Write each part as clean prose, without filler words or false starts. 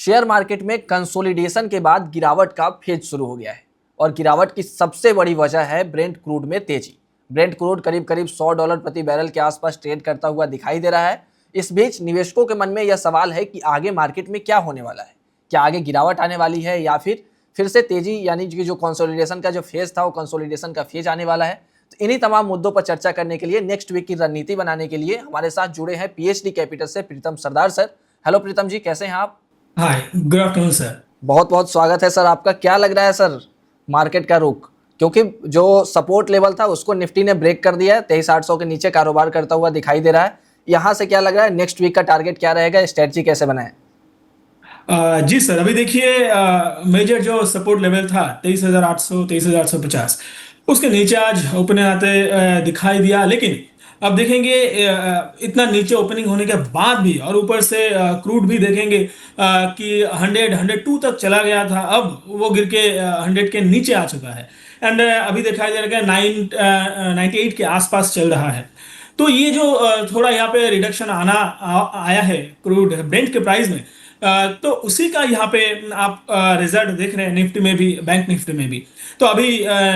Share market में consolidation के बाद गिरावट का फेज शुरू हो गया है और गिरावट की सबसे बड़ी वजह है ब्रेंट क्रूड में तेजी। ब्रेंट क्रूड करीब करीब $100 प्रति बैरल के आसपास ट्रेड करता हुआ दिखाई दे रहा है। इस बीच निवेशकों के मन में यह सवाल है कि आगे मार्केट में क्या होने वाला है, क्या आगे गिरावट आने वाली है या फिर से तेजी, यानी कि जो कंसोलिडेशन का जो फेज था वो कंसोलिडेशन का फेज आने वाला है। तो इन्हीं तमाम मुद्दों पर चर्चा करने के लिए, नेक्स्ट वीक की रणनीति बनाने के लिए हमारे साथ जुड़े हैं पीएचडी कैपिटल से प्रीतम सरदार सर। हेलो प्रीतम जी, कैसे हैं आप? हाय, गुड आफ्टरनून सर। बहुत बहुत स्वागत है सर आपका। क्या लग रहा है सर मार्केट का रुख, क्योंकि जो सपोर्ट लेवल था उसको निफ्टी ने ब्रेक कर दिया है, 23,800 के नीचे कारोबार करता हुआ दिखाई दे रहा है। यहाँ से क्या लग रहा है, नेक्स्ट वीक का टारगेट क्या रहेगा, स्ट्रेटजी कैसे बनाए? जी सर, अभी देखिए मेजर जो सपोर्ट लेवल था 23,800 23,850 उसके नीचे आज ओपन आते दिखाई दिया। लेकिन अब देखेंगे इतना नीचे ओपनिंग होने के बाद भी और ऊपर से क्रूड भी देखेंगे कि 102 तक चला गया था, अब वो गिर के 100 के नीचे आ चुका है। एंड अभी दिखाई दे रहा है 98 के आसपास चल रहा है। तो ये जो थोड़ा यहाँ पे रिडक्शन आया है क्रूड ब्रेंट के प्राइस में, तो उसी का यहाँ पे आप रिजल्ट देख रहे हैं निफ्टी में भी, बैंक निफ्टी में भी। तो अभी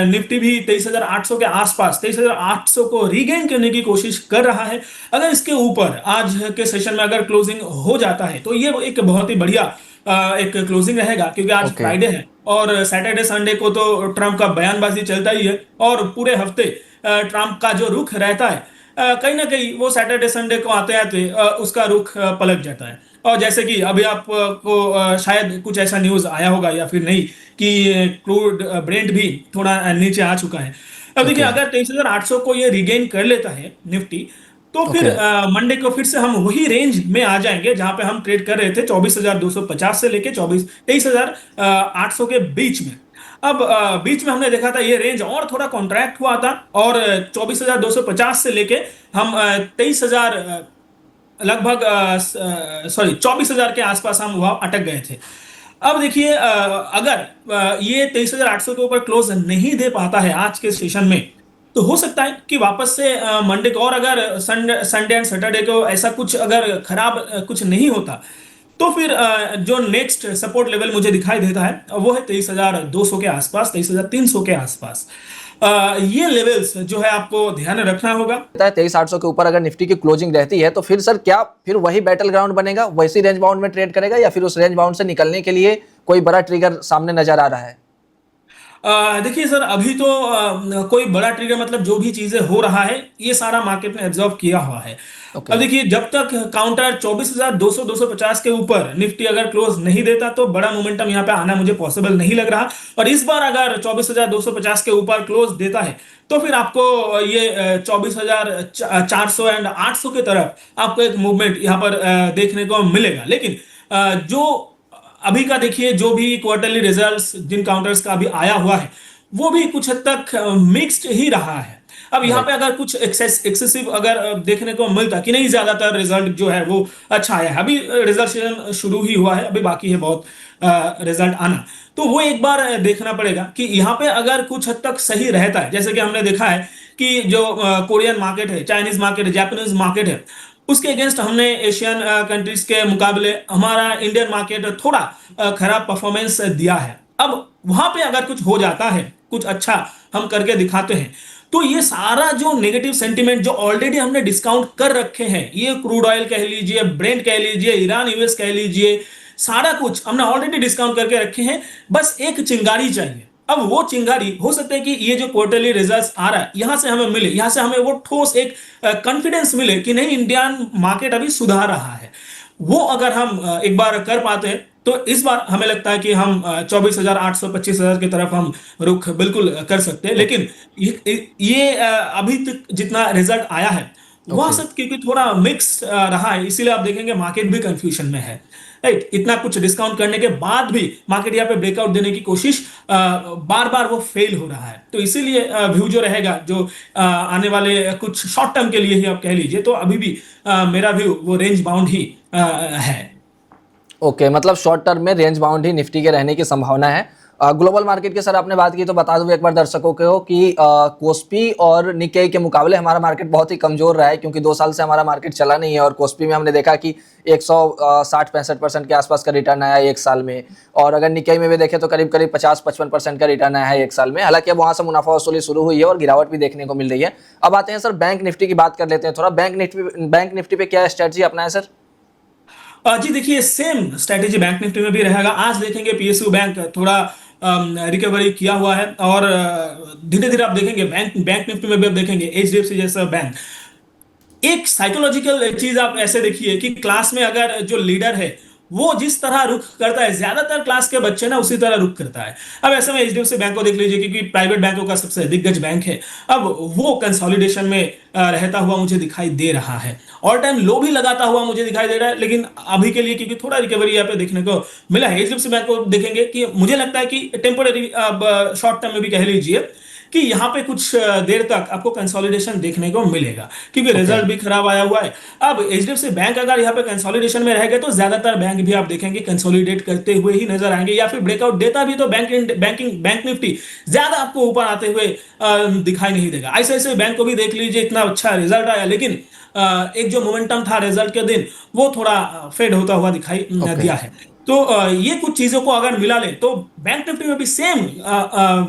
निफ्टी भी 23,800 के आसपास 23,800 को रीगेन करने की कोशिश कर रहा है। अगर इसके ऊपर आज के सेशन में अगर क्लोजिंग हो जाता है तो ये एक बहुत ही बढ़िया एक क्लोजिंग रहेगा, क्योंकि आज फ्राइडे है और सैटरडे संडे को तो ट्रम्प का बयानबाजी चलता ही है और पूरे हफ्ते ट्रम्प का जो रुख रहता है कहीं ना कहीं वो सैटरडे संडे को आते आते उसका रुख पलट जाता है। और जैसे कि अभी आपको शायद कुछ ऐसा न्यूज आया होगा या फिर नहीं कि क्रूड ब्रेंट भी थोड़ा नीचे आ चुका है। अब देखिए अगर 23,800 को ये रिगेन कर लेता है निफ्टी, तो फिर मंडे को फिर से हम वही रेंज में आ जाएंगे जहां पे हम ट्रेड कर रहे थे, 24,250 से लेके 23,800 के बीच में। अब बीच में हमने देखा था ये रेंज और थोड़ा कॉन्ट्रैक्ट हुआ था और 24,250 से लेके हम 23,000 लगभग 24,000 के आसपास हम वहां अटक गए थे। अब देखिए अगर ये 23,800 के ऊपर क्लोज नहीं दे पाता है आज के सेशन में, तो हो सकता है कि वापस से मंडे को, और अगर संडे एंड सैटरडे को ऐसा कुछ अगर खराब कुछ नहीं होता, तो फिर जो नेक्स्ट सपोर्ट लेवल मुझे दिखाई देता है वो है 23,200 के आसपास, 23,300 के आसपास। ये लेवल्स जो है आपको ध्यान रखना होगा। 23,800 के ऊपर अगर निफ्टी की क्लोजिंग रहती है तो फिर सर क्या फिर वही बैटल ग्राउंड बनेगा, वैसी रेंज बाउंड में ट्रेड करेगा या फिर उस रेंज बाउंड से निकलने के लिए कोई बड़ा ट्रिगर सामने नजर आ रहा है? देखिए सर, अभी तो कोई बड़ा ट्रिगर मतलब जो भी चीजें हो रहा है ये सारा मार्केट में एब्जॉर्ब किया हुआ है। अब देखिए जब तक काउंटर 24,200 250 के ऊपर निफ्टी अगर क्लोज नहीं देता तो बड़ा मोमेंटम यहाँ पे आना मुझे पॉसिबल नहीं लग रहा। और इस बार अगर 24,250 के ऊपर क्लोज देता है तो फिर आपको ये 24,400 एंड 800 की तरफ आपको एक मूवमेंट यहाँ पर देखने को मिलेगा। लेकिन जो अभी का देखिए, जो भी क्वार्टरली रिजल्ट्स जिन काउंटर्स का अभी आया हुआ है वो भी कुछ हद तक मिक्स्ड ही रहा है। अब यहाँ पे अगर कुछ एक्सेसिव अगर देखने को मिलता कि नहीं, ज्यादातर रिजल्ट जो है वो अच्छा आया है, अभी रिजल्ट शुरू ही हुआ है, अभी बाकी है बहुत रिजल्ट आना, तो वो एक बार देखना पड़ेगा कि यहाँ पे अगर कुछ हद तक सही रहता है। जैसे कि हमने देखा है कि जो कोरियन मार्केट है, चाइनीज मार्केट है, जापानीज मार्केट है, उसके अगेंस्ट हमने एशियन कंट्रीज के मुकाबले हमारा इंडियन मार्केट थोड़ा खराब परफॉर्मेंस दिया है। अब वहां पे अगर कुछ हो जाता है, कुछ अच्छा हम करके दिखाते हैं, तो ये सारा जो नेगेटिव सेंटीमेंट जो ऑलरेडी हमने डिस्काउंट कर रखे हैं, ये क्रूड ऑयल कह लीजिए, ब्रेंट कह लीजिए, ईरान यूएस कह लीजिए, सारा कुछ हमने ऑलरेडी डिस्काउंट करके रखे हैं। बस एक चिंगारी चाहिए। अब वो चिंगारी हो सकता है कि ये जो क्वार्टरली रिजल्ट्स आ रहा है यहां से हमें मिले, यहां से हमें वो ठोस एक कॉन्फिडेंस मिले कि नहीं, इंडियन मार्केट अभी सुधार रहा है। वो अगर हम एक बार कर पाते हैं तो इस बार हमें लगता है कि हम 24,800 25,000 की तरफ हम रुख बिल्कुल कर सकते हैं। लेकिन ये अभी तक जितना रिजल्ट आया है वह सब क्योंकि थोड़ा मिक्स रहा है, इसीलिए आप देखेंगे मार्केट भी कंफ्यूजन में है। राइट, इतना कुछ डिस्काउंट करने के बाद भी मार्केट यहाँ पे ब्रेकआउट देने की कोशिश बार बार वो फेल हो रहा है। तो इसीलिए व्यू जो रहेगा, जो आने वाले कुछ शॉर्ट टर्म के लिए ही आप कह लीजिए, तो अभी भी मेरा व्यू वो रेंज बाउंड ही है। ओके, मतलब शॉर्ट टर्म में रेंज बाउंड ही निफ्टी के रहने की संभावना है। ग्लोबल मार्केट की सर आपने बात की तो बता दूं एक बार दर्शकों को कि कोस्पी और निक्केई के मुकाबले हमारा मार्केट बहुत ही कमजोर रहा है, क्योंकि 2 साल से हमारा मार्केट चला नहीं है। और कोस्पी में हमने देखा कि 160-65% के आसपास का रिटर्न आया है 1 साल में, और अगर निक्केई में भी देखें तो करीब करीब 50-55% का रिटर्न आया है 1 साल में। हालांकि अब वहां से मुनाफा वसूली शुरू हुई है और गिरावट भी देखने को मिल रही है। अब आते हैं सर बैंक निफ्टी की बात कर लेते हैं थोड़ा। बैंक निफ्टी पे क्या स्ट्रेटजी अपनाए सर? जी देखिए, सेम स्ट्रेटेजी बैंक निफ्टी में भी रहेगा। आज देखेंगे पीएसयू बैंक थोड़ा रिकवरी किया हुआ है, और धीरे धीरे आप देखेंगे बैंक बैंक निफ्टी में भी आप देखेंगे एचडीएफसी जैसा बैंक। एक साइकोलॉजिकल चीज आप ऐसे देखिए कि क्लास में अगर जो लीडर है वो जिस तरह रुख करता है, ज्यादातर क्लास के बच्चे ना उसी तरह रुख करता है। अब ऐसे में एचडीएफसी बैंक को देख लीजिए, क्योंकि प्राइवेट बैंकों का सबसे दिग्गज बैंक है। अब वो कंसोलिडेशन में रहता हुआ मुझे दिखाई दे रहा है। ऑल टाइम लो भी लगाता हुआ मुझे दिखाई दे रहा है, लेकिन अभी के लिए क्योंकि थोड़ा रिकवरी यहाँ पे देखने को मिला है, एचडीएफसी बैंक को देखेंगे कि मुझे लगता है कि टेम्पोररी शॉर्ट टर्म में भी कह लीजिए कि यहाँ पे कुछ देर तक आपको कंसोलिडेशन देखने को मिलेगा, क्योंकि ओके। रिजल्ट भी खराब आया हुआ है। अब एचडीएफसी बैंक अगर यहाँ पे कंसोलिडेशन में रहेगा तो ज्यादातर बैंक भी आप देखेंगे कंसोलिडेट करते हुए ही नजर आएंगे, या फिर ब्रेकआउट देता भी तो बैंक निफ्टी ज्यादा आपको ऊपर आते हुए दिखाई नहीं देगा। ऐसे बैंक को भी देख लीजिए, इतना अच्छा रिजल्ट आया, लेकिन एक जो मोमेंटम था रिजल्ट के दिन वो थोड़ा फेड होता हुआ दिखाई ओके। दिया है। तो ये कुछ चीजों को अगर मिला ले तो बैंक निफ्टी में भी सेम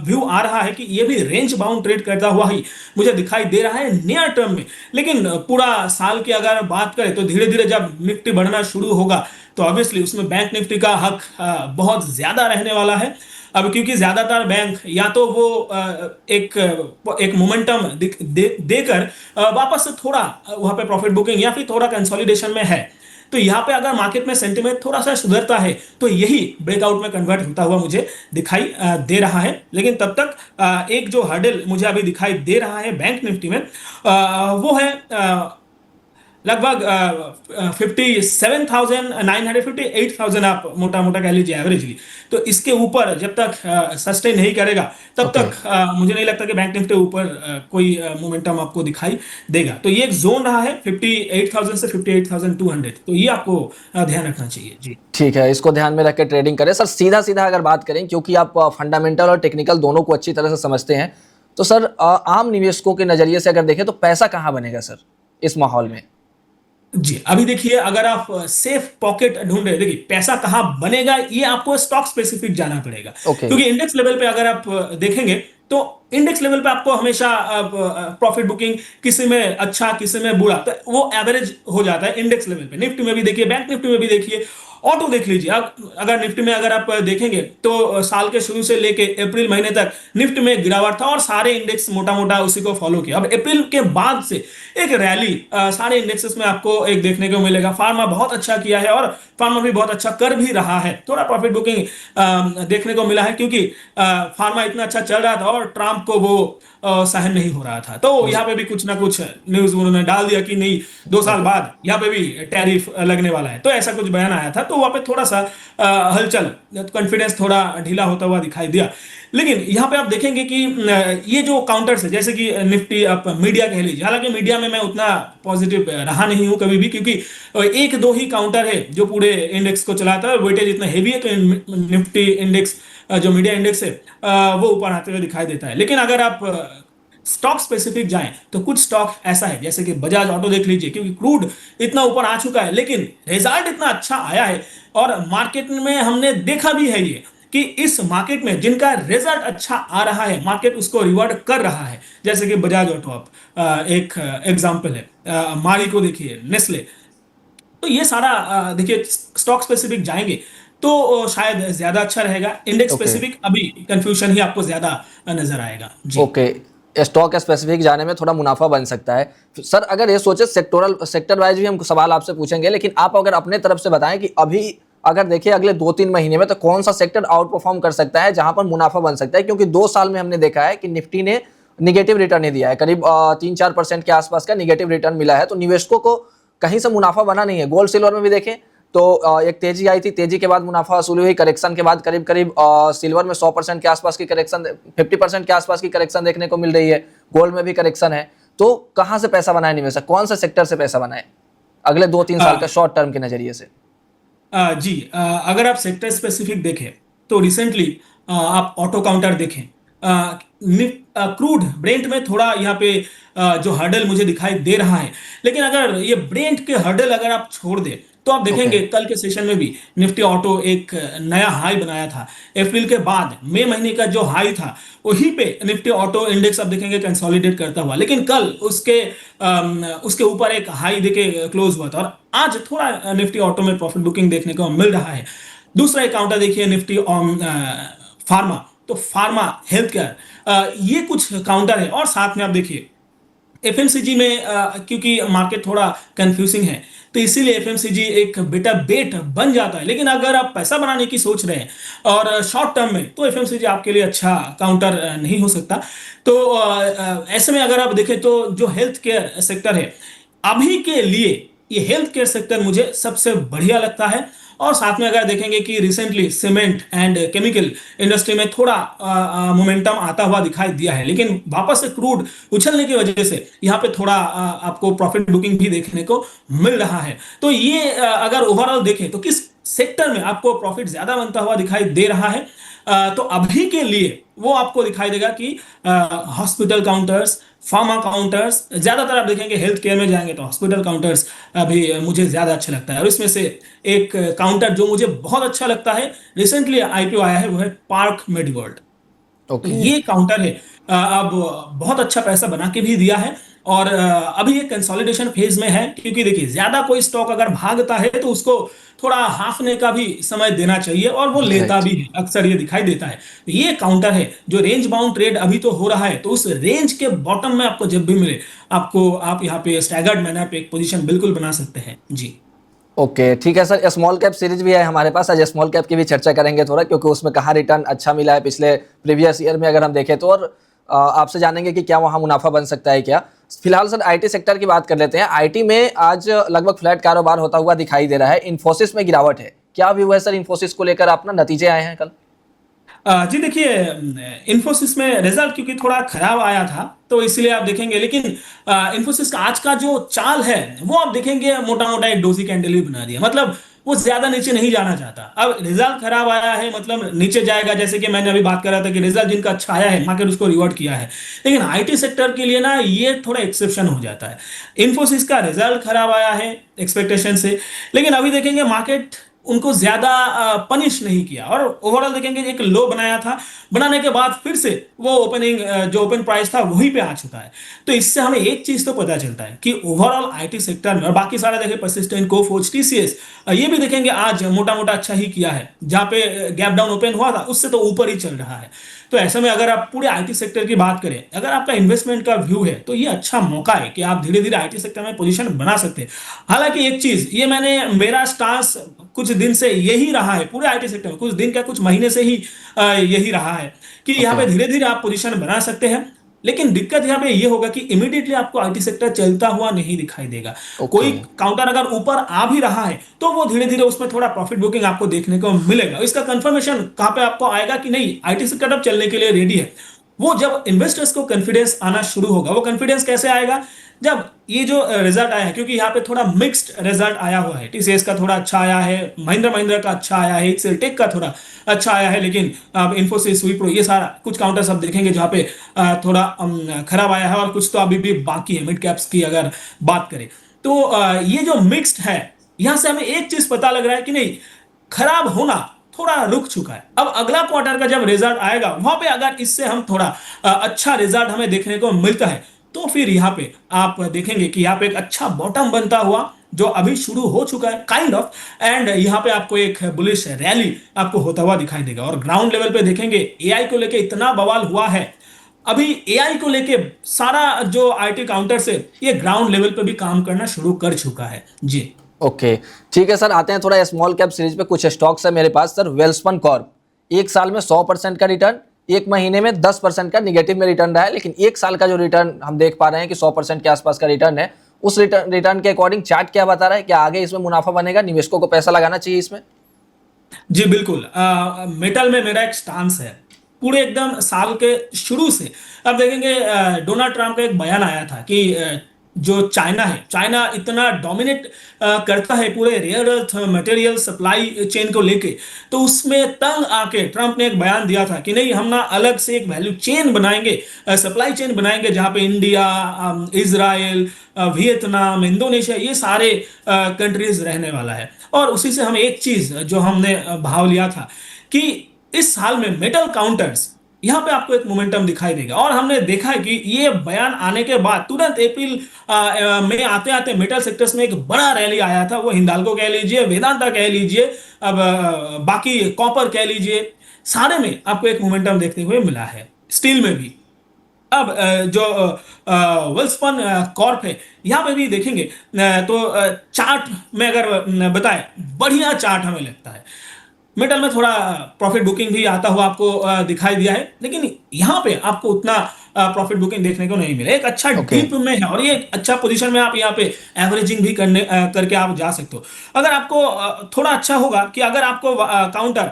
व्यू आ रहा है कि ये भी रेंज बाउंड ट्रेड करता हुआ ही मुझे दिखाई दे रहा है नियर टर्म में। लेकिन पूरा साल की अगर बात करें तो धीरे धीरे जब निफ्टी बढ़ना शुरू होगा तो ऑब्वियसली उसमें बैंक निफ्टी का हक बहुत ज्यादा रहने वाला है। अब क्योंकि ज्यादातर बैंक या तो वो एक मोमेंटम देकर वापस से थोड़ा वहां पे प्रॉफिट बुकिंग या फिर थोड़ा कंसोलिडेशन में है, तो यहाँ पे अगर मार्केट में सेंटिमेंट थोड़ा सा सुधरता है तो यही ब्रेकआउट में कन्वर्ट होता हुआ मुझे दिखाई दे रहा है। लेकिन तब तक एक जो हर्डल मुझे अभी दिखाई दे रहा है बैंक निफ्टी में, वो है लगभग 57,958,000 आप मोटा मोटा कह लीजिए एवरेजली। तो इसके ऊपर जब तक सस्टेन नहीं करेगा तब ओके। तक मुझे नहीं लगता कि बैंक निफ्टी ऊपर कोई मोमेंटम आपको दिखाई देगा। तो ये एक जोन रहा है 58,000 से 58,200, तो ये आपको ध्यान रखना चाहिए जी। ठीक है, इसको ध्यान में रख के ट्रेडिंग करें सर। सीधा सीधा अगर बात करें, क्योंकि आप फंडामेंटल और टेक्निकल दोनों को अच्छी तरह से समझते हैं, तो सर आम निवेशकों के नजरिए से अगर देखें तो पैसा कहाँ बनेगा सर इस माहौल में? जी अभी देखिए, अगर आप सेफ पॉकेट ढूंढ रहे हैं, देखिए पैसा कहाँ बनेगा ये आपको स्टॉक स्पेसिफिक जाना पड़ेगा। ओके। क्योंकि इंडेक्स लेवल पे अगर आप देखेंगे तो इंडेक्स लेवल पे आपको हमेशा प्रॉफिट बुकिंग किसी में अच्छा किसी में बुरा, तो वो एवरेज हो जाता है इंडेक्स लेवल पे। निफ्टी में भी देखिए, बैंक निफ्टी में भी देखिए, ऑटो देख लीजिए। अब अगर निफ्टी में अगर आप देखेंगे तो साल के शुरू से लेके अप्रैल महीने तक निफ्टी में गिरावट था और सारे इंडेक्स मोटा मोटा उसी को फॉलो किया। अब अप्रैल के बाद से एक रैली सारे इंडेक्सेस में आपको एक देखने को मिलेगा। फार्मा बहुत अच्छा किया है और फार्मा भी बहुत अच्छा कर भी रहा है। थोड़ा प्रॉफिट बुकिंग देखने को मिला है, क्योंकि फार्मा इतना अच्छा चल रहा था और ट्रंप को वो सहन नहीं हो रहा था। तो यहाँ पे भी कुछ ना कुछ न्यूज उन्होंने डाल दिया कि नहीं 2 साल बाद यहाँ पे भी टैरिफ लगने वाला है, तो ऐसा कुछ बयान आया था। तो वहां पे थोड़ा सा हलचल, कॉन्फिडेंस थोड़ा ढीला होता हुआ दिखाई दिया। लेकिन यहाँ पे आप देखेंगे कि ये जो काउंटर्स है, जैसे कि निफ्टी आप मीडिया कह लीजिए, हालांकि मीडिया में मैं उतना पॉजिटिव रहा नहीं हूं कभी भी, क्योंकि एक दो ही काउंटर है जो पूरे इंडेक्स को चलाता है, वेटेज इतना हेवी है। तो निफ्टी इंडेक्स जो मीडिया इंडेक्स है वो ऊपर आते हुए दिखाई देता है। लेकिन अगर आप स्टॉक स्पेसिफिक जाएं तो कुछ स्टॉक ऐसा है, जैसे कि बजाज ऑटो देख लीजिए, क्योंकि क्रूड इतना ऊपर आ चुका है लेकिन रिजल्ट इतना अच्छा आया है और मार्केट में हमने देखा भी है ये कि इस मार्केट में जिनका रिजल्ट अच्छा आ रहा है मार्केट उसको रिवॉर्ड कर रहा है। जैसे कि बजाज ऑटो आप एक एग्जांपल है, मारी को देखिए, नेस्ले। तो ये सारा देखिए स्टॉक स्पेसिफिक जाएंगे तो शायद ज्यादा अच्छा रहेगा। Index okay. स्पेसिफिक अभी कंफ्यूजन ही आपको ज्यादा नजर आएगा जी। ओके, स्टॉक स्पेसिफिक जाने में थोड़ा मुनाफा बन सकता है सर। अगर ये सोचे सेक्टर वाइज भी हम सवाल आपसे पूछेंगे, लेकिन आप अगर अपने तरफ से बताएं कि अभी अगर देखिए अगले 2-3 महीने में तो कौन सा सेक्टर आउट परफॉर्म कर सकता है जहां पर मुनाफा बन सकता है? क्योंकि 2 साल में हमने देखा है कि निफ्टी ने निगेटिव रिटर्न ही दिया है, करीब 3-4% के आसपास का निगेटिव रिटर्न मिला है। तो निवेशकों को कहीं से मुनाफा बना नहीं है। गोल्ड सिल्वर में भी देखें तो एक तेजी आई थी, तेजी के बाद मुनाफा वसूली हुई, करेक्शन के बाद करीब करीब सिल्वर में 100% के आसपास की करेक्शन, 50% के आसपास की करेक्शन देखने को मिल रही है। गोल्ड में भी करेक्शन है। तो कहाँ से पैसा बनाए निवेशक, कौन से सेक्टर से पैसा बनाए अगले 2-3 साल का शॉर्ट टर्म के नजरिए से? जी अगर आप सेक्टर स्पेसिफिक देखें तो रिसेंटली आप ऑटो काउंटर देखें, क्रूड ब्रेंट में थोड़ा यहाँ पे जो हर्डल मुझे दिखाई दे रहा है, लेकिन अगर ये ब्रेंट के हर्डल अगर आप छोड़ दें तो आप ओके। देखेंगे कल के सेशन में भी निफ्टी ऑटो एक नया हाई बनाया था। अप्रैल के बाद मई महीने का जो हाई था वहीं पे निफ्टी ऑटो इंडेक्स आप देखेंगे कंसोलिडेट करता हुआ, लेकिन कल उसके ऊपर एक हाई देके क्लोज हुआ था और आज थोड़ा निफ्टी ऑटो में प्रॉफिट बुकिंग देखने को मिल रहा है। दूसरा एक काउंटर देखिए निफ्टी फार्मा, तो फार्मा हेल्थ केयर, ये कुछ काउंटर है। और साथ में आप देखिए एफएमसीजी में क्योंकि मार्केट थोड़ा कंफ्यूजिंग है तो इसीलिए एफएमसीजी एक बेटा बेट बन जाता है, लेकिन अगर आप पैसा बनाने की सोच रहे हैं और शॉर्ट टर्म में तो एफएमसीजी आपके लिए अच्छा काउंटर नहीं हो सकता। तो ऐसे में अगर आप देखें तो जो हेल्थ केयर सेक्टर है अभी के लिए, ये हेल्थ केयर सेक्टर मुझे सबसे बढ़िया लगता है। और साथ में अगर देखेंगे कि recently cement and chemical industry में थोड़ा मोमेंटम आता हुआ दिखाई दिया है, लेकिन वापस से क्रूड उछलने की वजह से यहाँ पे थोड़ा आपको प्रॉफिट बुकिंग भी देखने को मिल रहा है। तो ये अगर ओवरऑल देखें तो किस सेक्टर में आपको प्रॉफिट ज्यादा बनता हुआ दिखाई दे रहा है, तो अभी के लिए वो आपको दिखाई देगा कि हॉस्पिटल काउंटर्स, फार्मा काउंटर्स, ज्यादातर आप देखेंगे हेल्थ केयर में जाएंगे तो हॉस्पिटल काउंटर्स अभी मुझे ज्यादा अच्छा लगता है। और इसमें से एक काउंटर जो मुझे बहुत अच्छा लगता है, रिसेंटली आईपीओ आया है, वो है पार्क मेडवर्ल्ड। तो ओके। ये काउंटर है, अब बहुत अच्छा पैसा बना के भी दिया है और अभी ये कंसोलिडेशन फेज में है, क्योंकि देखिए ज्यादा कोई स्टॉक अगर भागता है तो उसको थोड़ा हाफने का भी समय देना चाहिए और वो लेता राइट। भी है, अक्सर ये दिखाई देता है। तो ये काउंटर है जो रेंज बाउंड ट्रेड अभी तो हो रहा है, तो उस रेंज के बॉटम में आपको जब भी मिले आपको, आप यहाँ पे स्टैगर्ड मैनर पे एक पोजीशन बिल्कुल बना सकते हैं जी। ओके ठीक है सर, स्मॉल कैप सीरीज भी है हमारे पास, आज स्मॉल कैप की भी चर्चा करेंगे थोड़ा, क्योंकि उसमें कहाँ रिटर्न अच्छा मिला है पिछले प्रीवियस ईयर में अगर हम देखें तो, और आपसे जानेंगे कि क्या वहाँ मुनाफा बन सकता है क्या। फिलहाल सर आईटी सेक्टर की बात कर लेते हैं। आईटी में आज लगभग फ्लैट कारोबार होता हुआ दिखाई दे रहा है। इन्फोसिस में गिरावट है, क्या व्यू है सर इन्फोसिस को लेकर? अपना नतीजे आए हैं कल। जी देखिए, इन्फोसिस में रिजल्ट क्योंकि थोड़ा खराब आया था तो इसलिए आप देखेंगे, लेकिन इन्फोसिस का आज का जो चाल है वो आप देखेंगे मोटा मोटा एक डोजी कैंडल ही बना दिया, मतलब वो ज्यादा नीचे नहीं जाना चाहता। अब रिजल्ट खराब आया है मतलब नीचे जाएगा, जैसे कि मैंने अभी बात कर रहा था कि रिजल्ट जिनका अच्छा आया है मार्केट उसको रिवॉर्ड किया है, लेकिन आईटी सेक्टर के लिए ना ये थोड़ा एक्सेप्शन हो जाता है। इन्फोसिस का रिजल्ट खराब आया है एक्सपेक्टेशन से, लेकिन अभी देखेंगे मार्केट उनको ज्यादा पनिश नहीं किया और ओवरऑल देखेंगे एक लो बनाया था, बनाने के बाद फिर से वो ओपनिंग जो ओपन प्राइस था वहीं पे आ चुका है। तो इससे हमें एक चीज तो पता चलता है कि ओवरऑल आईटी सेक्टर में, और बाकी सारे देखें परसिस्टेंट, कोफोर्ज, टीसीएस, ये भी देखेंगे आज मोटा मोटा अच्छा ही किया है, जहां पे गैप डाउन ओपन हुआ था उससे तो ऊपर ही चल रहा है। तो ऐसे में अगर आप पूरे आईटी सेक्टर की बात करें, अगर आपका इन्वेस्टमेंट का व्यू है तो ये अच्छा मौका है कि आप धीरे धीरे आईटी सेक्टर में पोजीशन बना सकते हैं। हालांकि एक चीज ये मेरा स्टांस कुछ दिन से यही रहा है, पूरे आईटी सेक्टर में कुछ दिन क्या कुछ महीने से ही यही रहा है कि यहाँ ओके। पे धीरे धीरे आप पोजीशन बना सकते हैं, लेकिन दिक्कत यहाँ पे ये होगा कि इमीडिएटली आपको आईटी सेक्टर चलता हुआ नहीं दिखाई देगा। ओके। कोई काउंटर अगर ऊपर आ भी रहा है तो वो धीरे धीरे उसमें थोड़ा प्रॉफिट बुकिंग आपको देखने को मिलेगा। इसका कंफर्मेशन कहां पे आपको आएगा कि नहीं आईटी सेक्टर अब चलने के लिए रेडी है, वो जब इन्वेस्टर्स को कॉन्फिडेंस आना शुरू होगा। वो कॉन्फिडेंस कैसे आएगा? जब ये जो रिजल्ट आया है, क्योंकि यहाँ पे थोड़ा मिक्स्ड रिजल्ट आया हुआ है, टीसीएस का थोड़ा अच्छा आया है, महिंद्रा महिंद्रा का अच्छा आया है, एक्सेलटेक का थोड़ा अच्छा आया है, लेकिन अब इन्फोसिस, विप्रो, ये सारा कुछ काउंटर्स आप देखेंगे जहाँ पे थोड़ा खराब आया है और कुछ तो अभी भी बाकी है मिड कैप्स की अगर बात करें तो। ये जो मिक्स्ड है, यहां से हमें एक चीज पता लग रहा है कि नहीं, खराब होना थोड़ा रुक चुका है। अब अगला क्वार्टर का जब रिजल्ट आएगा वहां पे अगर इससे हम थोड़ा अच्छा रिजल्ट हमें देखने को मिलता है तो फिर यहाँ पे आप देखेंगे कि यहाँ पे एक अच्छा बॉटम बनता हुआ जो अभी शुरू हो चुका है काइंड ऑफ, एंड यहाँ पे आपको एक बुलिश रैली आपको होता हुआ दिखाई देगा। और ग्राउंड लेवल पे देखेंगे एआई को लेके इतना बवाल हुआ है, अभी एआई को लेके सारा जो आईटी काउंटर से ये ग्राउंड लेवल पे भी काम करना शुरू कर चुका है जी। ओके ठीक है सर, आते हैं थोड़ा स्मॉल कैप सीरीज पे। कुछ स्टॉक्स है मेरे पास सर। वेल्सपन कॉर्प, एक साल में 100% का रिटर्न, एक महीने में 10% का निगेटिव में रिटर्न रहा है, लेकिन एक साल का जो रिटर्न हम देख पा रहे हैं कि 100% के आसपास का रिटर्न है। उस रिटर्न के अकॉर्डिंग चार्ट क्या बता रहा है? क्या आगे इसमें मुनाफा बनेगा? निवेशकों को पैसा लगाना चाहिए इसमें? जी बिल्कुल, मेटल में मेरा एक स्टांस है पूरे एकदम साल के शुरू से। अब देखेंगे डोनाल्ड ट्रंप का एक बयान आया था कि जो चाइना है, चाइना इतना डोमिनेट करता है पूरे rare earth material supply chain को लेके, तो उसमें तंग आके ट्रंप ने एक बयान दिया था कि नहीं, हम ना अलग से एक वैल्यू चेन बनाएंगे, सप्लाई चेन बनाएंगे, जहां पे इंडिया, इजराइल, वियतनाम, इंडोनेशिया, ये सारे कंट्रीज रहने वाला है। और उसी से हम एक चीज जो हमने भाव लिया था कि इस साल में मेटल काउंटर्स, यहां पे आपको एक मोमेंटम दिखाई देगा। और हमने देखा है कि ये बयान आने के बाद तुरंत अप्रैल में आते आते मेटल सेक्टर्स में एक बड़ा रैली आया था। वो हिंडाल्को कह लीजिए, वेदांता कह लीजिए, अब बाकी कॉपर कह लीजिए, सारे में आपको एक मोमेंटम देखने हुए मिला है, स्टील में भी। अब जो वेल्सपन कॉर्प है, यहां पे भी देखेंगे तो चार्ट में अगर बताएं, बढ़िया चार्ट हमें लगता है। मेटल में थोड़ा प्रॉफिट बुकिंग भी आता हुआ आपको दिखाई दिया है, लेकिन यहां पे आपको उतना प्रॉफिट बुकिंग देखने को नहीं मिला। एक अच्छा ओके। डीप में है और ये एक अच्छा पोजीशन में आप यहाँ पे एवरेजिंग भी करके आप जा सकते हो। अगर आपको थोड़ा अच्छा होगा कि अगर आपको काउंटर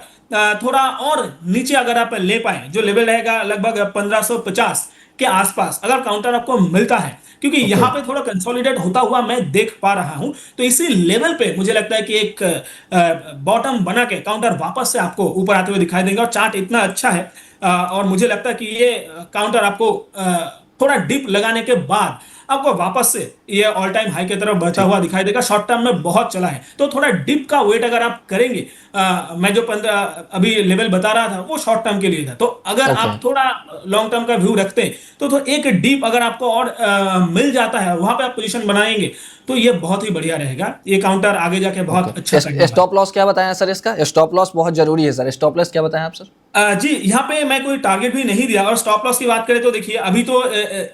थोड़ा और नीचे अगर आप ले पाए, जो लेवल रहेगा लगभग 1550 के आसपास, अगर काउंटर आपको मिलता है, क्योंकि ओके। यहां पे थोड़ा कंसोलिडेट होता हुआ मैं देख पा रहा हूं, तो इसी लेवल पे मुझे लगता है कि एक बॉटम बना के काउंटर वापस से आपको ऊपर आते हुए दिखाई देंगे। और चार्ट इतना अच्छा है और मुझे लगता है कि ये काउंटर आपको थोड़ा डिप लगाने के बाद आपको वापस से ये ऑल टाइम हाई की तरफ बढ़ता ठीक। हुआ दिखाई देगा। शॉर्ट टर्म में बहुत चला है, तो थोड़ा डिप का वेट अगर आप करेंगे, मैं जो 15 अभी लेवल बता रहा था वो शॉर्ट टर्म के लिए था, तो अगर ओके। आप थोड़ा लॉन्ग टर्म का व्यू रखते हैं तो एक डीप अगर आपको और मिल जाता है, वहां पे आप पोजीशन बनाएंगे, तो ये बहुत ही बढ़िया रहेगा। ये काउंटर आगे जाके बहुत अच्छा करने वाला स्टॉप लॉस क्या बताएं सर? इसका स्टॉप लॉस बहुत जरूरी है सर, स्टॉप लॉस क्या बताएं आप सर? जी, यहाँ पे मैं कोई टारगेट भी नहीं दिया। और स्टॉप लॉस की बात करें तो देखिए, अभी तो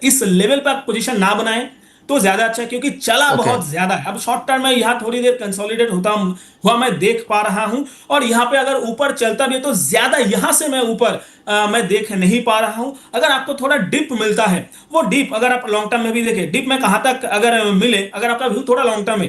इस लेवल पर पोजीशन ना बनाएं तो ज्यादा अच्छा है, क्योंकि चला ओके। बहुत ज्यादा है। अब शॉर्ट टर्म में यहाँ थोड़ी देर कंसोलिडेट होता हुआ मैं देख पा रहा हूं, और यहाँ पे अगर ऊपर चलता भी है तो ज्यादा यहां से मैं ऊपर मैं देख नहीं पा रहा हूं। अगर आपको थोड़ा डिप मिलता है, वो डिप अगर आप लॉन्ग टर्म में भी देखें, डिप में कहां तक अगर मिले, अगर आपका व्यू थोड़ा लॉन्ग टर्म है,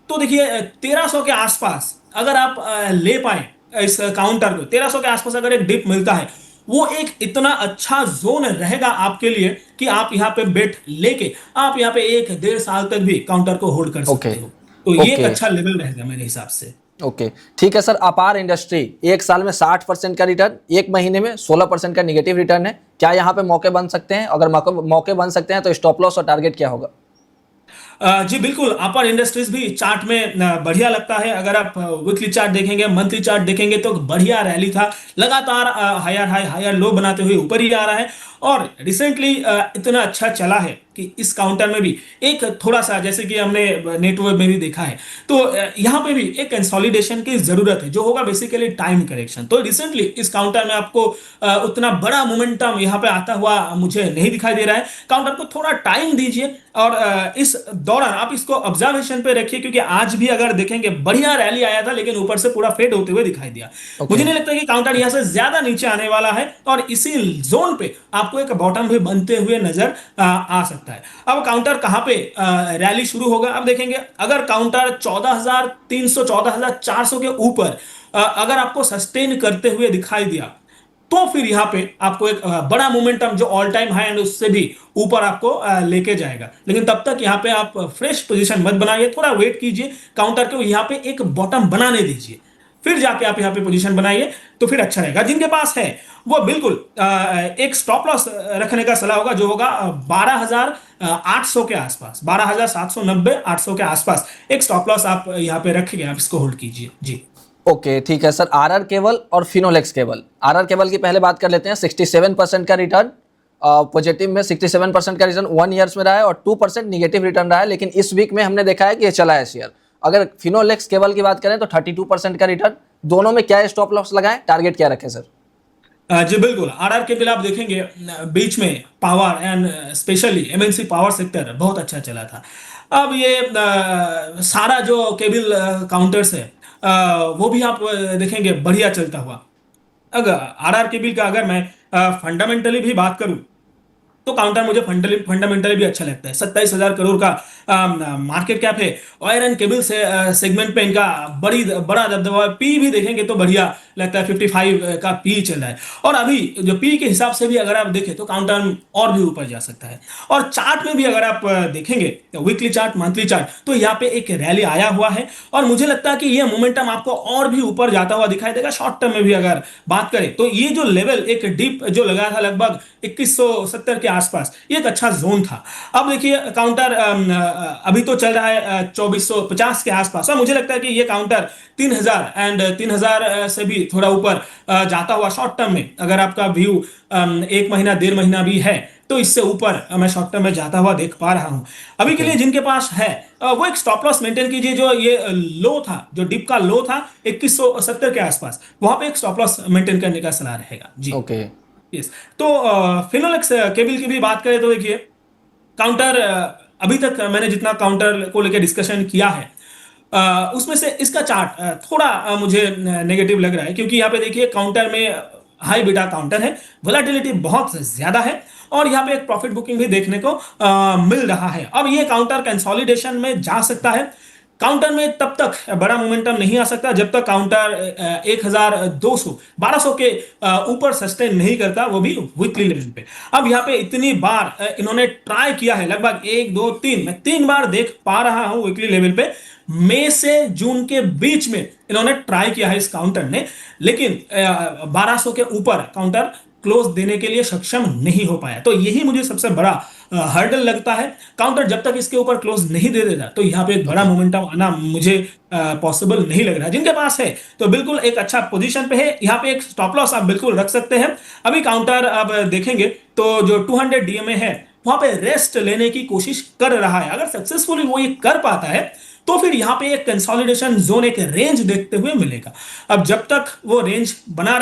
तो देखिए 1300 के आसपास अगर आप ले पाए इस काउंटर को, 1300 के आसपास अगर एक डिप मिलता है, वो एक इतना अच्छा जोन रहेगा आपके लिए कि आप यहाँ पे बेट लेके आप यहाँ पे 1-1.5 साल तक भी काउंटर को होल्ड कर ओके। सकते हो। तो ये एक ओके। अच्छा लेवल रहेगा मेरे हिसाब से। ओके ठीक है सर। अपार इंडस्ट्री एक साल में 60% का रिटर्न, एक महीने में 16% का निगेटिव रिटर्न है। क्या यहाँ पे मौके बन सकते हैं? अगर मौके बन सकते हैं तो स्टॉप लॉस और टारगेट क्या होगा? जी बिल्कुल, अपर इंडस्ट्रीज भी चार्ट में बढ़िया लगता है। अगर आप वीकली चार्ट देखेंगे, मंथली चार्ट देखेंगे, तो बढ़िया रैली था, लगातार हायर हाई हायर लो बनाते हुए ऊपर ही आ रहा है। और रिसेंटली इतना अच्छा चला है कि इस काउंटर में भी एक थोड़ा सा, जैसे कि हमने नेटवर्क में भी देखा है, तो यहाँ पे भी एक कंसोलिडेशन की जरूरत है, जो होगा बेसिकली टाइम करेक्शन। तो रिसेंटली इस काउंटर में आपको उतना बड़ा मोमेंटम यहाँ पे आता हुआ मुझे नहीं दिखाई दे रहा है। काउंटर को थोड़ा टाइम दीजिए और इस दौरान आप इसको ऑब्जर्वेशन पे रखिए, क्योंकि आज भी अगर देखेंगे बढ़िया रैली आया था, लेकिन ऊपर से पूरा फेड होते हुए दिखाई दिया। ओके। मुझे नहीं लगता कि काउंटर यहां से ज्यादा नीचे आने वाला है, और इसी जोन पे आपको एक बॉटम भी बनते हुए नजर आ सकता है। अब काउंटर कहां पे रैली शुरू होगा, अब देखेंगे। अगर काउंटर 14,300 14,400 के ऊपर अगर आपको सस्टेन करते हुए दिखाई दिया, तो फिर यहां पे आपको एक बड़ा मोमेंटम जो ऑल टाइम हाई एंड उससे भी ऊपर आपको लेके जाएगा। लेकिन तब तक यहां पे आप फ्रेश पोजीशन मत बनाइए, थोड़ा वेट कीजिए, काउंटर को यहां पे एक बॉटम बनाने दीजिए, फिर जाके आप यहां पे पोजीशन बनाइए, तो फिर अच्छा रहेगा। जिनके पास है वो बिल्कुल एक स्टॉप लॉस रखने का सलाह होगा, जो होगा 12,800 के आसपास, 12,790 800 के आसपास एक स्टॉप लॉस आप यहां पे रखेंगे, आप इसको होल्ड कीजिए जी। ओके ठीक है सर। आरआर केबल और फिनोलेक्स केबल, आरआर केबल की पहले बात कर लेते हैं। 67% का रिटर्न पॉजिटिव में, 67% का रिटर्न 1 ईयर्स में रहा है और 2% निगेटिव रिटर्न रहा है, लेकिन इस वीक में हमने देखा है कि ये चला है शेयर। अगर फिनोलेक्स केबल की बात करें तो 32% का रिटर्न। दोनों में क्या स्टॉप लॉस लगाएं, टारगेट क्या रखें सर? जी बिल्कुल, आरआर के बिल आप देखेंगे बीच में power and specially MNC power sector बहुत अच्छा चला था। अब ये सारा जो केबल काउंटर्स है, वो भी आप देखेंगे बढ़िया चलता हुआ। अगर आरआर केबल का अगर मैं फंडामेंटली भी बात करूं, तो काउंटर मुझे फंडामेंटली भी अच्छा लगता है। 27,000 करोड़ का मार्केट कैप है। वायर एंड केबल से सेगमेंट पे इनका बड़ा दबदबा है। पी भी देखेंगे तो बढ़िया लगता है 55 का पी चल रहा है। और अभी जो पी के हिसाब से भी अगर आप देखें तो काउंटर और भी ऊपर जा सकता है। और चार्ट में भी अगर आप देखेंगे वीकली चार्ट, मंथली चार्ट, तो यहाँ पे एक रैली आया हुआ है और मुझे लगता है कि ये मोमेंटम आपको और भी ऊपर जाता हुआ दिखाई देगा। शॉर्ट टर्म में भी अगर बात करें तो ये जो लेवल एक डिप जो लगा था लगभग 2170 के आसपास, ये एक अच्छा जोन था। अब देखिए काउंटर अभी तो चल रहा है 2450 के आसपास और मुझे लगता है कि ये काउंटर 3000 एंड 3000 से भी थोड़ा ऊपर जाता हुआ शॉर्ट टर्म में अगर आपका व्यू 1 महीना 1.5 महीना भी है तो इससे ऊपर मैं शॉर्ट टर्म में जाता हुआ देख पा रहा हूं। अभी के लिए जिनके पास है वो एक स्टॉप लॉस मेंटेन कीजिए। जो ये लो था, जो डिप का लो था 2170 के आसपास, वहां पे एक स्टॉप लॉस मेंटेन करने का सलाह रहेगा जी। ओके। यस, तो फिनोलेक्स केबल की भी बात करें तो देखिए काउंटर अभी तक मैंने जितना काउंटर को लेकर डिस्कशन किया है उसमें से इसका चार्ट थोड़ा मुझे नेगेटिव लग रहा है, क्योंकि यहाँ पे देखिए काउंटर में हाई बीटा काउंटर है, वोलेटिलिटी बहुत ज्यादा है और यहाँ पे एक प्रॉफिट बुकिंग भी देखने को मिल रहा है। अब ये काउंटर कंसोलिडेशन में जा सकता है। काउंटर में तब तक बड़ा मोमेंटम नहीं आ सकता जब तक काउंटर 1200 1200 के ऊपर सस्टेन नहीं करता, वो भी वीकली लेवल पे। अब यहाँ पे इतनी बार इन्होंने ट्राई किया है, लगभग 1 2 3 मैं 3 बार देख पा रहा हूं वीकली लेवल पे। मई से जून के बीच में इन्होंने ट्राई किया है इस काउंटर ने, लेकिन 1200 के ऊपर काउंटर क्लोज देने के लिए सक्षम नहीं हो पाया। तो यही मुझे सबसे बड़ा हर्डल लगता है। काउंटर जब तक इसके ऊपर क्लोज नहीं दे देता तो यहाँ पे एक बड़ा मोमेंटम आना मुझे पॉसिबल नहीं लग रहा। जिनके पास है तो बिल्कुल एक अच्छा पोजीशन पे है, यहाँ पे एक स्टॉप लॉस आप बिल्कुल रख सकते हैं। अभी काउंटर अब देखेंगे तो जो 200 डीएमए है वहां पे रेस्ट लेने की कोशिश कर रहा है। अगर सक्सेसफुली वो ये कर पाता है तो फिर यहां पे एक कंसोलिडेशन जोन, एक रेंज देखते हुए मिलेगा। अब जब तक वो रेंज बना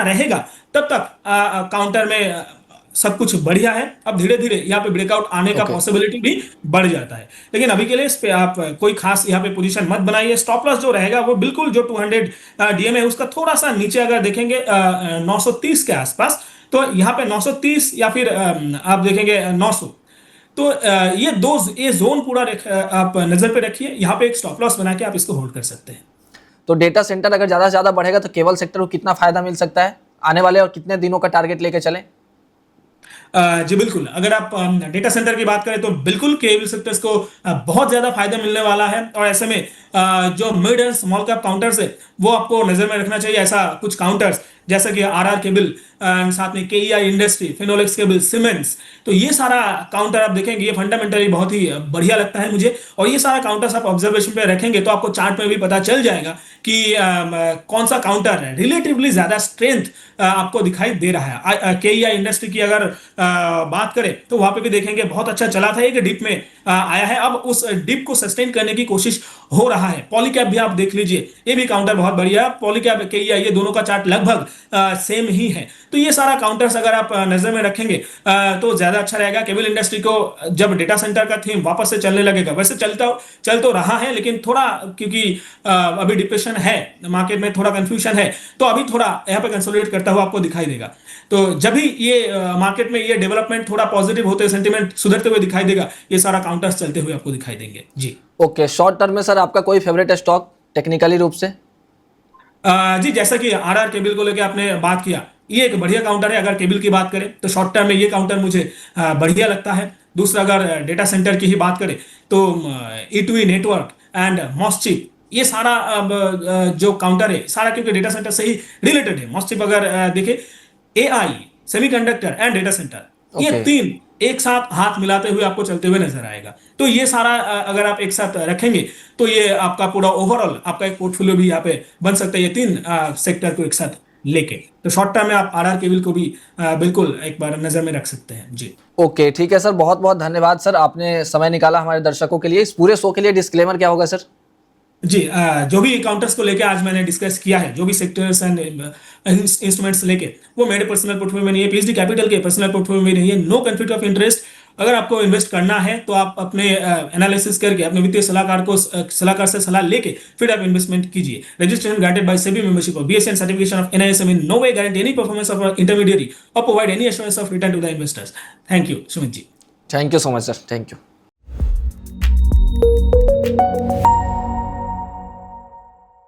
रहेगा तब तक काउंटर में सब कुछ बढ़िया है। अब धीरे धीरे यहाँ पे ब्रेकआउट आने का पॉसिबिलिटी भी बढ़ जाता है, लेकिन अभी के लिए इस पे आप कोई खास यहाँ पे पोजीशन मत बनाइए। स्टॉप लॉस जो रहेगा वो बिल्कुल जो 200 डीएमए है उसका थोड़ा सा नीचे अगर देखेंगे 930 के आसपास, तो यहाँ पे 930 या फिर आप देखेंगे 900, तो ये जोन पूरा आप नजर पे रखिए। यहाँ पे एक स्टॉप लॉस बना के आप इसको होल्ड कर सकते हैं। तो डेटा सेंटर अगर ज़्यादा से ज़्यादा बढ़ेगा तो केबल सेक्टर को कितना फायदा मिल सकता है आने वाले और कितने दिनों का टारगेट लेके चलें? जी बिल्कुल, अगर आप डेटा सेंटर की बात करें तो बिल्कुल केबल सेक्टर्स को बहुत ज्यादा फायदा मिलने वाला है। और ऐसे में जो mid and small cap counters है वो आपको नजर में रखना चाहिए। ऐसा कुछ काउंटर्स जैसे कि आरआर केबल, साथ में KEI industry, Finolex cable, siemens, तो ये सारा काउंटर आप देखेंगे ये फंडामेंटली बहुत ही बढ़िया लगता है मुझे। और ये सारा काउंटर्स आप ऑब्जर्वेशन पे रखेंगे तो आपको चार्ट में भी पता चल जाएगा कि कौन सा काउंटर है रिलेटिवली ज्यादा स्ट्रेंथ आपको दिखाई दे रहा है। केईआई इंडस्ट्री की अगर बात करें तो वहां पे भी देखेंगे बहुत अच्छा चला था, एक डिप में आया है, अब उस डिप को सस्टेन करने की कोशिश हो रहा है। पॉलीकैप भी आप देख लीजिए, ये भी काउंटर बहुत बढ़िया है। पॉलीकैप केईआई ये दोनों का चार्ट लगभग सेम ही है। तो ये सारा काउंटर्स अगर आप नजर में रखेंगे तो ज्यादा अच्छा रहेगा। केबल इंडस्ट्री को जब डेटा सेंटर का थीम वापस से चलने लगेगा, वैसे चल तो रहा है लेकिन थोड़ा क्योंकि अभी डिप्रेशन है मार्केट में, थोड़ा कंफ्यूजन है, तो अभी थोड़ा यहाँ पे कंसोलिडेट करता हुआ आपको दिखाई देगा। तो जब भी ये मार्केट में ये डेवलपमेंट थोड़ा पॉजिटिव होते, सेंटीमेंट सुधरते हुए दिखाई देगा, ये सारा काउंटर्स चलते हुए आपको दिखाई देंगे जी। ओके, शॉर्ट टर्म में सर आपका कोई फेवरेट स्टॉक टेक्निकली रूप से? जी जैसा कि आरआर केबल को लेकर आपने बात किया, ये एक बढ़िया काउंटर है। अगर केबल की बात करें तो शॉर्ट टर्म में ये काउंटर मुझे बढ़िया लगता है। दूसरा अगर डेटा सेंटर की ही बात करें तो E2E नेटवर्क एंड मॉस्चिप, ये सारा जो काउंटर है सारा क्योंकि डेटा सेंटर से ही रिलेटेड है। मॉस्चिप अगर देखें AI, semiconductor and data centre, ये तीन एक साथ हाथ मिलाते हुए आपको चलते हुए नजर आएगा। तो ये सारा अगर आप एक साथ रखेंगे तो ये आपका पूरा ओवरऑल आपका एक पोर्टफोलियो भी यहाँ पे बन सकता है, ये तीन सेक्टर को एक साथ लेके। तो शॉर्ट टर्म में आप आरआर केबल को भी बिल्कुल एक बार नजर में रख सकते हैं जी। ओके, ठीक है सर, बहुत बहुत धन्यवाद सर, आपने समय निकाला हमारे दर्शकों के लिए। इस पूरे शो के लिए डिस्क्लेमर क्या होगा सर? जी जो भी काउंटर्स को लेके आज मैंने डिस्कस किया है, जो भी सेक्टर्स एंड इंस्ट्रूमेंट्स लेके, वो मेरे पर्सनल पोर्टफोलियो में नहीं है, पीएचडी कैपिटल के पर्सनल पोर्टफोलियो में नहीं है। No conflict of interest. अगर आपको इन्वेस्ट करना है तो आप अपने एनालिसिस करके अपने वित्तीय सलाहकार से सलाह लेके फिर आप इन्वेस्टमेंट कीजिए। Registration granted by SEBI membership और BASL certification of NISM in no way guarantee any performance of intermediary और provide any assurance of return to the investors. Thank you Sumit ji. Thank you so much sir, thank you.